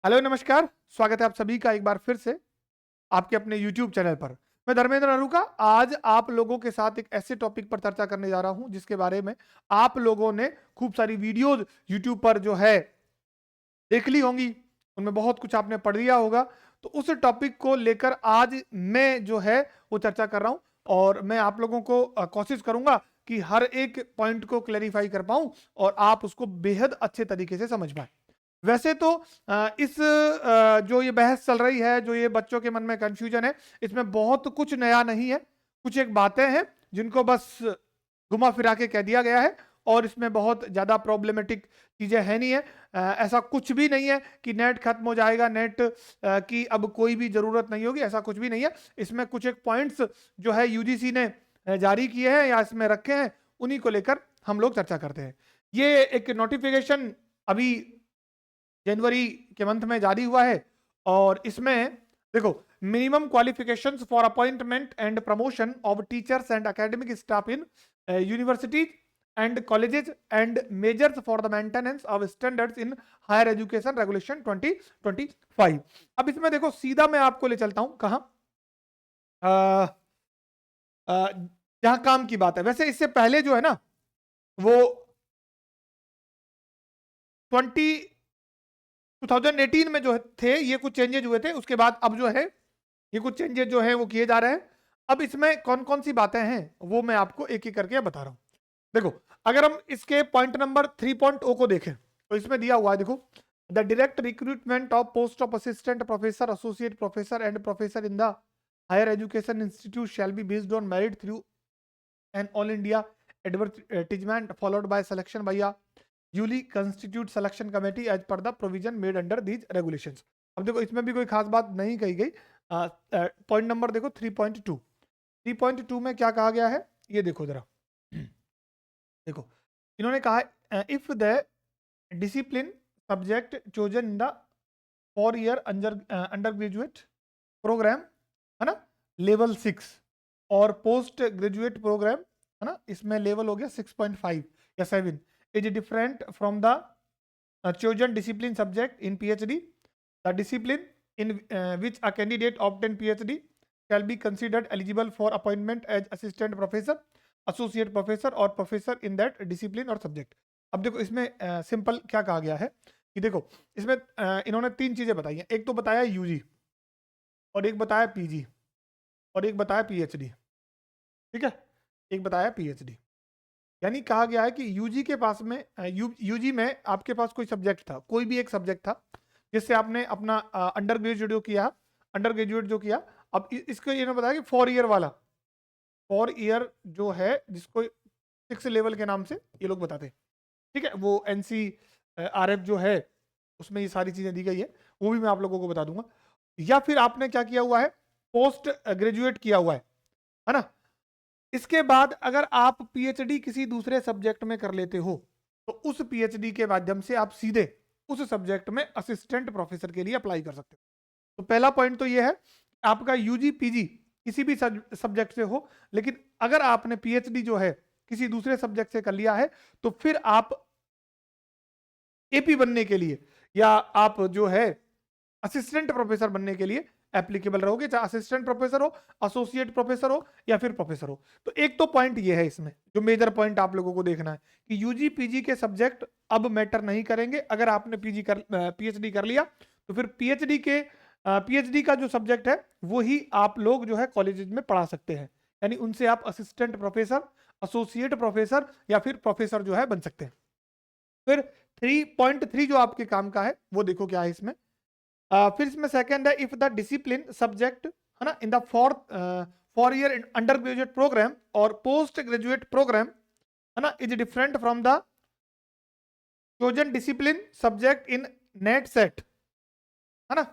Hello नमस्कार, स्वागत है आप सभी का एक बार फिर से आपके अपने YouTube चैनल पर। मैं धर्मेंद्र अरूका आज आप लोगों के साथ एक ऐसे टॉपिक पर चर्चा करने जा रहा हूं जिसके बारे में आप लोगों ने खूब सारी वीडियोज YouTube पर जो है देख ली होंगी, उनमें बहुत कुछ आपने पढ़ लिया होगा। तो उस टॉपिक को लेकर आज मैं जो है वो चर्चा कर रहा हूं और मैं आप लोगों को कोशिश करूंगा कि हर एक पॉइंट को क्लैरिफाई कर पाऊं और आप उसको बेहद अच्छे तरीके से समझ पाए। वैसे तो जो ये बहस चल रही है, जो ये बच्चों के मन में कंफ्यूजन है, इसमें बहुत कुछ नया नहीं है। कुछ एक बातें हैं जिनको बस घुमा फिरा के कह दिया गया है और इसमें बहुत ज्यादा प्रॉब्लमेटिक चीजें है नहीं है। ऐसा कुछ भी नहीं है कि नेट खत्म हो जाएगा, नेट की अब कोई भी जरूरत नहीं होगी, ऐसा कुछ भी नहीं है। इसमें कुछ एक पॉइंट्स जो है यूजीसी ने जारी किए हैं या इसमें रखे हैं, उन्हीं को लेकर हम लोग चर्चा करते हैं। ये एक नोटिफिकेशन अभी जनवरी के मंथ में जारी हुआ है और इसमें देखो, minimum qualifications for appointment and promotion of teachers and academic staff in universities and colleges and measures for the maintenance of standards in higher education regulation 2025। अब इसमें देखो, सीधा मैं आपको ले चलता हूं कहां, जहां काम की बात है। वैसे इससे पहले जो है ना वो 2018 में जो थे ये कुछ चेंजेज हुए थे, उसके बाद अब जो है ये कुछ चेंजेस जो है वो किए जा रहे हैं। अब इसमें कौन कौन सी बातें हैं वो मैं आपको एक एक करके बता रहा हूं। देखो, अगर हम इसके पॉइंट नंबर 3.0 को देखें तो इसमें दिया हुआ है, देखो, the direct recruitment of post of assistant professor, associate professor and professor in the higher education institute shall be based on merit through an all India advertisement followed by selection by a duly constituted selection committee as per the provision made under these regulations. अब देखो, इसमें भी कोई खास बात नहीं कही गई। पॉइंट नंबर देखो 3.2 में क्या कहा गया है, ये देखो जरा। देखो, इन्होंने कहा है if the discipline subject chosen in the 4 year undergraduate program, है ना, लेवल 6 और पोस्ट ग्रेजुएट प्रोग्राम, है ना, इसमें लेवल हो गया 6.5 या 7, is different from the chosen discipline subject in PhD. The discipline in which a candidate obtain PhD shall be considered eligible for appointment as assistant professor, associate professor or professor in that discipline or subject. अब देखो, इसमें simple क्या कहा गया है कि देखो, इसमें इन्होंने तीन चीजें बताई हैं। एक तो बताया यूजी, और एक बताया पीजी, और एक बताया पीएचडी। ठीक है, एक बताया पीएचडी। यानी कहा गया है कि यूजी के पास में यूजी में आपके पास कोई सब्जेक्ट था, कोई भी एक सब्जेक्ट था जिससे आपने अपना अंडर ग्रेजुएट जो किया। अब इसको इन्होंने बताया कि 4 ईयर वाला, 4 ईयर जो है जिसको 6 लेवल के नाम से ये लोग बताते हैं। ठीक है, वो NCRF जो है उसमें ये सारी चीजें दी गई है, वो भी मैं आप लोगों को बता दूंगा। या फिर आपने क्या किया हुआ है, पोस्ट ग्रेजुएट किया हुआ है ना। इसके बाद अगर आप पीएचडी किसी दूसरे सब्जेक्ट में कर लेते हो तो उस पीएचडी के माध्यम से आप सीधे उस सब्जेक्ट में असिस्टेंट प्रोफेसर के लिए अप्लाई कर सकते हो। तो पहला पॉइंट तो ये है, आपका यूजी पीजी किसी भी सब्जेक्ट से हो, लेकिन अगर आपने पीएचडी जो है किसी दूसरे सब्जेक्ट से कर लिया है तो फिर आप एपी बनने के लिए या आप जो है असिस्टेंट प्रोफेसर बनने के लिए एप्लीकेबल रहोगे, चाहे असिस्टेंट प्रोफेसर हो, एसोसिएट प्रोफेसर हो या फिर प्रोफेसर हो। तो एक तो पॉइंट ये है, इसमें जो मेजर पॉइंट आप लोगों को देखना है कि यूजी पीजी के सब्जेक्ट अब मैटर नहीं करेंगे। अगर आपने पीएचडी कर लिया तो फिर पीएचडी का जो सब्जेक्ट है वो ही आप लोग जो है कॉलेजेस में पढ़ा सकते हैं, यानी उनसे आप असिस्टेंट प्रोफेसर, एसोसिएट प्रोफेसर या फिर प्रोफेसर जो है बन सकते हैं। फिर 3.3 जो आपके काम का है वो देखो क्या है इसमें। फिर इसमें सेकंड है, इफ द डिसिप्लिन सब्जेक्ट, है ना, in the 4 year undergraduate program और पोस्ट ग्रेजुएट प्रोग्राम, है ना, is different from the chosen discipline subject in net set, है ना,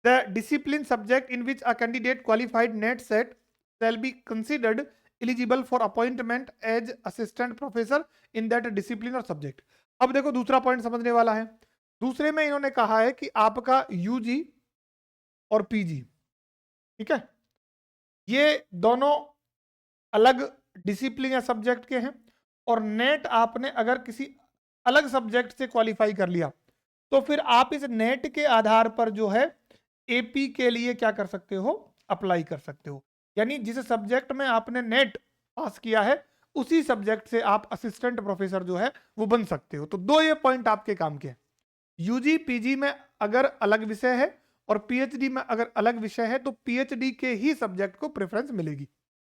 the discipline subject in which a candidate qualified net set shall be considered eligible for appointment as assistant professor in that discipline or subject। अब देखो, दूसरा point समझने वाला है। दूसरे में इन्होंने कहा है कि आपका यूजी और पीजी, ठीक है, ये दोनों अलग डिसिप्लिन या सब्जेक्ट के हैं, और नेट आपने अगर किसी अलग सब्जेक्ट से क्वालिफाई कर लिया तो फिर आप इस नेट के आधार पर जो है एपी के लिए क्या कर सकते हो, अप्लाई कर सकते हो। यानी जिस सब्जेक्ट में आपने नेट पास किया है उसी सब्जेक्ट से आप असिस्टेंट प्रोफेसर जो है वो बन सकते हो। तो दो ये पॉइंट आपके काम के हैं। यूजी पीजी में अगर अलग विषय है और पीएचडी में अगर अलग विषय है तो पीएचडी के ही सब्जेक्ट को प्रेफरेंस मिलेगी।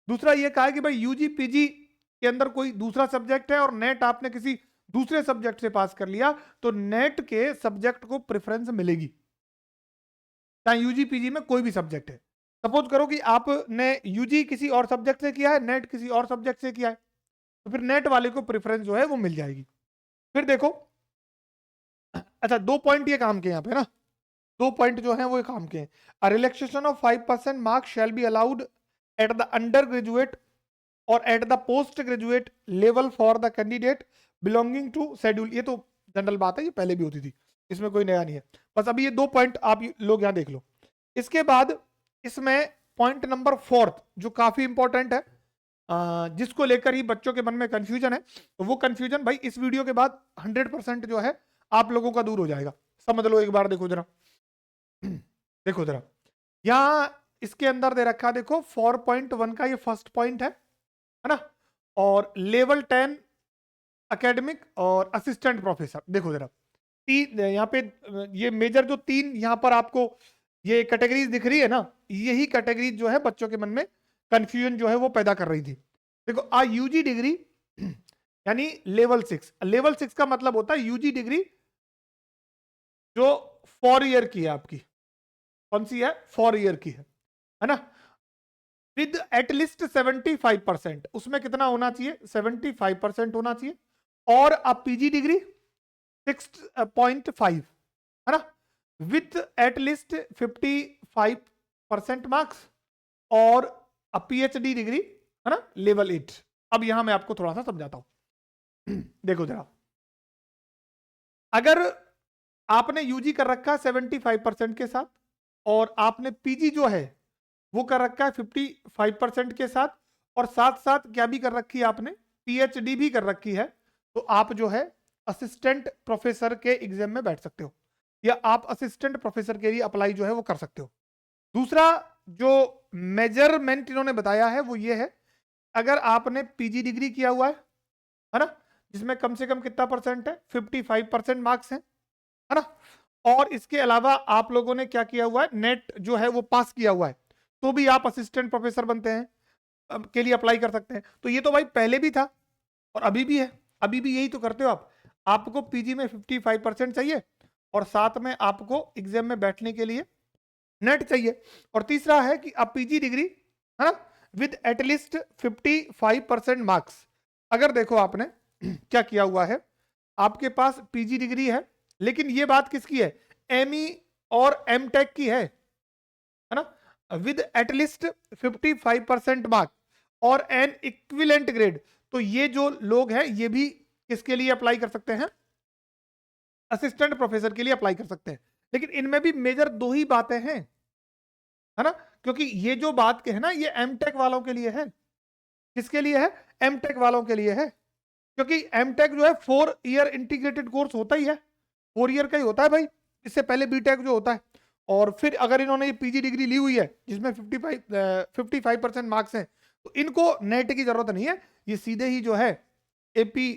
दूसरा ये कहा है कि भाई यूजी पीजी के अंदर कोई दूसरा सब्जेक्ट है और नेट आपने किसी दूसरे सब्जेक्ट से पास कर लिया तो नेट के सब्जेक्ट को प्रेफरेंस मिलेगी, चाहे यूजी पीजी में कोई भी सब्जेक्ट है। सपोज करो कि आपने यूजी किसी और सब्जेक्ट से किया है, नेट किसी और सब्जेक्ट से किया है, तो फिर नेट वाले को प्रेफरेंस जो है वो मिल जाएगी। फिर देखो, अच्छा दो पॉइंट ये काम के यहाँ पे ना, दो पॉइंट जो है वो काम के हैं। A relaxation of 5% marks shall be allowed at the under graduate और at the post graduate level for the candidate belonging to schedule. ये तो जनरल बात है, ये पहले भी होती थी, इसमें कोई नया नहीं है। बस अभी ये दो पॉइंट आप लोग यहाँ देख लो। इसके बाद इसमें पॉइंट नंबर 4 जो काफी इंपॉर्टेंट है, जिसको लेकर ही बच्चों के मन में कंफ्यूजन है, तो वो कंफ्यूजन भाई इस वीडियो के बाद 100% जो है आप लोगों का दूर हो जाएगा। समझ लो एक बार, देखो जरा देखो जरा, यहां इसके अंदर दे रखा, देखो 4.1 का ये फर्स्ट पॉइंट है ना, और लेवल 10 एकेडमिक और असिस्टेंट प्रोफेसर। देखो जरा तीन यहाँ पे, ये मेजर जो तीन यहाँ पर आपको ये कैटेगरीज दिख रही है ना, यही कैटेगरीज जो है बच्चों के मन में कंफ्यूजन जो है वो पैदा कर रही थी। देखो आ यूजी डिग्री यानी लेवल 6, लेवल 6 का मतलब होता है यूजी डिग्री जो 4 ईयर की है आपकी। कौन सी है? 4 ईयर की है ना, विद एटलीस्ट 75%। उसमें कितना होना चाहिए? 75% होना चाहिए। और अब पीजी डिग्री 6.5 है ना, विथ एटलीस्ट 55% मार्क्स। और अब पीएचडी डिग्री है ना, लेवल 8। अब यहां मैं आपको थोड़ा सा समझाता हूं देखो जरा, अगर आपने यूजी कर रखा है 75% के साथ और आपने पीजी जो है वो कर रखा है 55% के साथ, और साथ साथ क्या भी कर रखी है आपने, पीएचडी भी कर रखी है, तो आप जो है असिस्टेंट प्रोफेसर के एग्जाम में बैठ सकते हो, या आप असिस्टेंट प्रोफेसर के लिए अप्लाई जो है वो कर सकते हो। दूसरा जो मेजरमेंट इन्होंने बताया है वो ये है, अगर आपने पीजी डिग्री किया हुआ है ना, जिसमें कम से कम कितना परसेंट है, 55% मार्क्स है ना, और इसके अलावा आप लोगों ने क्या किया हुआ है, नेट जो है वो पास किया हुआ है, तो भी आप असिस्टेंट प्रोफेसर बनते हैं, के लिए अप्लाई कर सकते हैं। तो ये तो भाई पहले भी था और अभी भी है, अभी भी यही तो करते हो आप। आपको पीजी में 55% चाहिए और साथ में आपको एग्जाम में बैठने के लिए नेट चाहिए। और तीसरा है कि आप पीजी डिग्री है ना, विद एटलीस्ट 55% मार्क्स। अगर देखो आपने क्या किया हुआ है, आपके पास पीजी डिग्री है, लेकिन ये बात किसकी है, एमई और एमटेक की है ना, विद एटलीस्ट 55% मार्क और एन इक्विवेलेंट ग्रेड। तो ये जो लोग हैं ये भी किसके लिए अप्लाई कर सकते हैं, असिस्टेंट प्रोफेसर के लिए अप्लाई कर सकते हैं। लेकिन इनमें भी मेजर दो ही बातें हैं है ना, क्योंकि ये जो बात के है ना ये एमटेक वालों के लिए है। किसके लिए है? एमटेक वालों के लिए है, क्योंकि एमटेक जो है 4 ईयर इंटीग्रेटेड कोर्स होता ही है, 4 ईयर का ही होता है भाई। इससे पहले बीटेक जो होता है, और फिर अगर इन्होंने ये पीजी डिग्री ली हुई है जिसमें 55% मार्क्स हैं, तो इनको नेट की जरूरत नहीं है, ये सीधे ही जो है एपी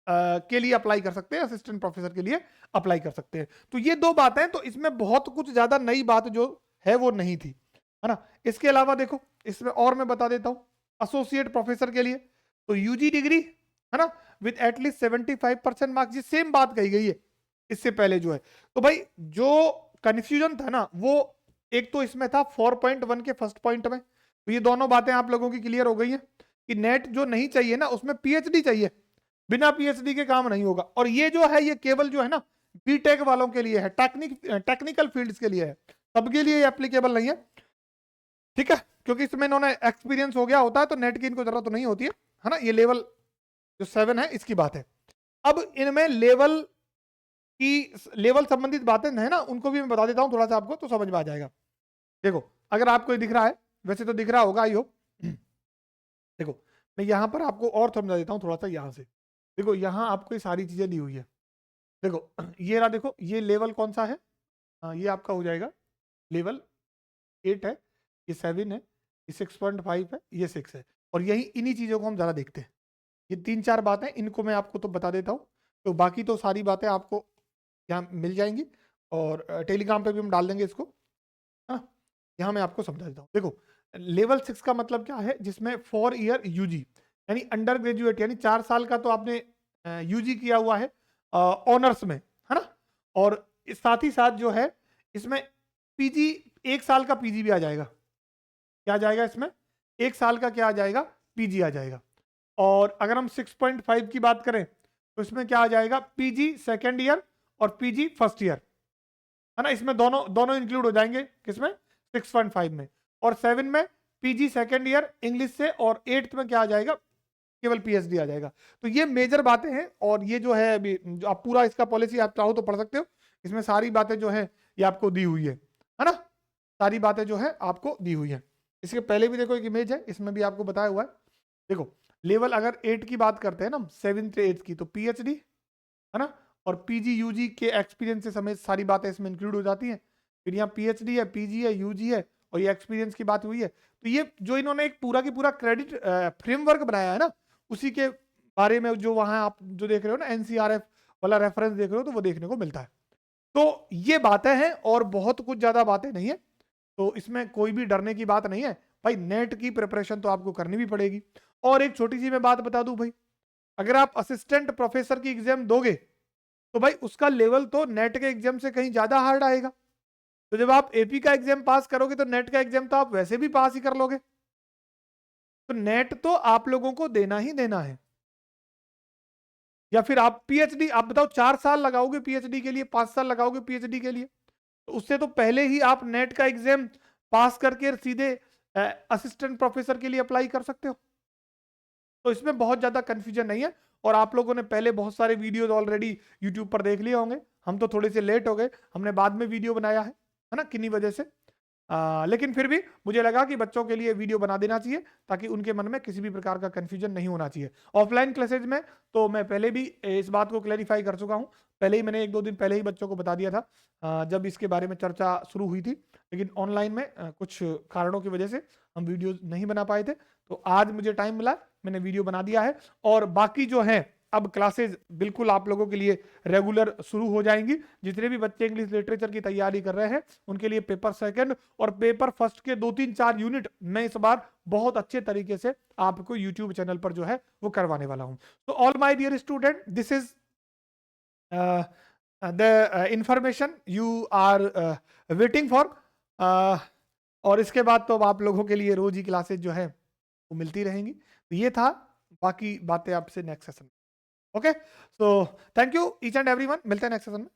के लिए अप्लाई कर सकते हैं, असिस्टेंट प्रोफेसर के लिए अप्लाई कर सकते हैं। तो ये दो बातें, तो इसमें बहुत कुछ ज्यादा नई बात जो है वो नहीं थी है ना। इसके अलावा देखो इसमें और मैं बता देता हूं, एसोसिएट प्रोफेसर के लिए तो यूजी डिग्री है ना, विद एटलीस्ट 75% मार्क्स, ये सेम बात कही गई है इससे पहले जो है। तो भाई जो कंफ्यूजन था ना वो एक तो इसमें था 4.1 के फर्स्ट पॉइंट में, तो ये दोनों बातें आप लोगों की क्लियर हो गई हैं कि नेट जो नहीं चाहिए ना उसमें पीएचडी चाहिए, बिना पीएचडी के काम नहीं होगा। और ये जो है ये केवल जो है ना बीटेक वालों के लिए है, टेक्निकल फील्ड्स के लिए है, सबके लिए एप्लीकेबल नहीं है, ठीक है, क्योंकि इसमें इन्होंने एक्सपीरियंस हो गया होता है तो नेट की इनको जरूरत तो नहीं होती है ना। ये लेवल जो 7 है इसकी बात है। अब इनमें लेवल की लेवल संबंधित बातें है ना, उनको भी मैं बता देता हूं थोड़ा सा आपको, तो समझ में आ जाएगा। देखो अगर आपको ये दिख रहा है, वैसे तो दिख रहा होगा आई होप, देखो मैं यहां पर आपको और समझा देता हूं थोड़ा सा। यहां से देखो, यहां आपको ये सारी चीजें दी हुई है देखो ये रहा, देखो ये लेवल कौन सा है, ये आपका हो जाएगा लेवल 8 है, ये 7 है, ये 6.5 है, ये 6 है। और यही इन्हीं चीज़ों को हम ज़्यादा देखते हैं। ये 3-4 बातें, इनको मैं आपको तो बता देता हूँ। तो बाकी तो सारी बातें आपको यहाँ मिल जाएंगी, और टेलीग्राम पे भी हम डाल देंगे इसको। हाँ, यहाँ मैं आपको समझा देता हूँ। देखो लेवल 6 का मतलब क्या है, जिसमें 4 ईयर यूजी यानी अंडर ग्रेजुएट, यानी 4 साल का तो आपने यूजी किया हुआ है ऑनर्स में, है ना। और साथ ही साथ जो है इसमें पीजी, 1 साल का पीजी भी आ जाएगा। क्या आ जाएगा इसमें, 1 साल का क्या आ जाएगा, पीजी आ जाएगा। और अगर हम 6.5 की बात करें तो इसमें क्या आ जाएगा, पीजी सेकेंड ईयर और पीजी फर्स्ट ईयर, है ना। इसमें दोनों दोनों इंक्लूड हो जाएंगे, किसमें, 6.5 में। और 7 में पीजी सेकेंड ईयर इंग्लिश से, और 8th में क्या आ जाएगा, केवल पीएचडी आ जाएगा। तो ये मेजर बातें हैं, और ये जो है अभी जो आप पूरा इसका पॉलिसी आप चाहो तो पढ़ सकते हो, इसमें सारी बातें जो है ये आपको दी हुई है ना। सारी बातें जो है आपको दी हुई है। इसके पहले भी देखो एक इमेज है, इसमें भी आपको बताया हुआ है। देखो लेवल अगर 8 की बात करते हैं ना, 7 से 8 की, तो पीएचडी, है ना। और पीजी यूजी के एक्सपीरियंस से समेत सारी बातें इसमें इंक्लूड हो जाती हैं। फिर यहाँ पीएचडी है, पीजी है, यूजी है, और ये एक्सपीरियंस की बात हुई है। तो ये जो इन्होंने एक पूरा की पूरा क्रेडिट फ्रेमवर्क बनाया है ना, उसी के बारे में जो वहां आप जो देख रहे हो ना, एनसीआरएफ वाला रेफरेंस देख रहे हो, तो वो देखने को मिलता है। तो ये बातें हैं, और बहुत कुछ ज्यादा बातें नहीं है। तो इसमें कोई भी डरने की बात नहीं है भाई। नेट की प्रिपरेशन तो आपको करनी भी पड़ेगी। और एक छोटी सी मैं बात बता दूं भाई, अगर आप असिस्टेंट प्रोफेसर की एग्जाम दोगे तो भाई उसका लेवल तो नेट के एग्जाम से कहीं ज्यादा हार्ड आएगा। तो जब आप एपी का एग्जाम पास करोगे तो नेट का एग्जाम तो आप वैसे भी पास ही कर लोगे। तो नेट तो आप लोगों को देना ही देना है। या फिर आप पीएचडी, आप बताओ 4 साल लगाओगे पीएचडी के लिए, 5 साल लगाओगे पीएचडी के लिए, तो उससे तो पहले ही आप नेट का एग्जाम पास करके सीधे असिस्टेंट प्रोफेसर के लिए अप्लाई कर सकते हो। तो इसमें बहुत ज्यादा कंफ्यूजन नहीं है। और आप लोगों ने पहले बहुत सारे वीडियोस ऑलरेडी यूट्यूब पर देख लिए होंगे। हम तो थोड़े से लेट हो गए, हमने बाद में वीडियो बनाया है ना, किन्हीं वजह से। लेकिन फिर भी मुझे लगा कि बच्चों के लिए वीडियो बना देना चाहिए, ताकि उनके मन में किसी भी प्रकार का कंफ्यूजन नहीं होना चाहिए। ऑफलाइन क्लासेज में तो मैं पहले भी इस बात को क्लैरिफाई कर चुका हूं। पहले ही मैंने 1-2 दिन पहले ही बच्चों को बता दिया था, जब इसके बारे में चर्चा शुरू हुई थी। लेकिन ऑनलाइन में कुछ कारणों की वजह से हम वीडियो नहीं बना पाए थे। तो आज मुझे टाइम मिला, मैंने वीडियो बना दिया है। और बाकी जो है अब क्लासेज बिल्कुल आप लोगों के लिए रेगुलर शुरू हो जाएंगी। जितने भी बच्चे इंग्लिश लिटरेचर की तैयारी कर रहे हैं उनके लिए पेपर सेकंड और पेपर फर्स्ट के 2-3-4 यूनिट मैं इस बार बहुत अच्छे तरीके से आपको यूट्यूब चैनल पर जो है वो करवाने वाला हूं। तो all my dear student, this is the information you are waiting for. और इसके बाद तो आप लोगों के लिए रोज ही क्लासेज जो है वो मिलती रहेंगी। तो ये था, बाकी बातें आपसे नेक्स्ट सेशन में। Okay, so thank you each and everyone, मिलते हैं नेक्स्ट सेशन में।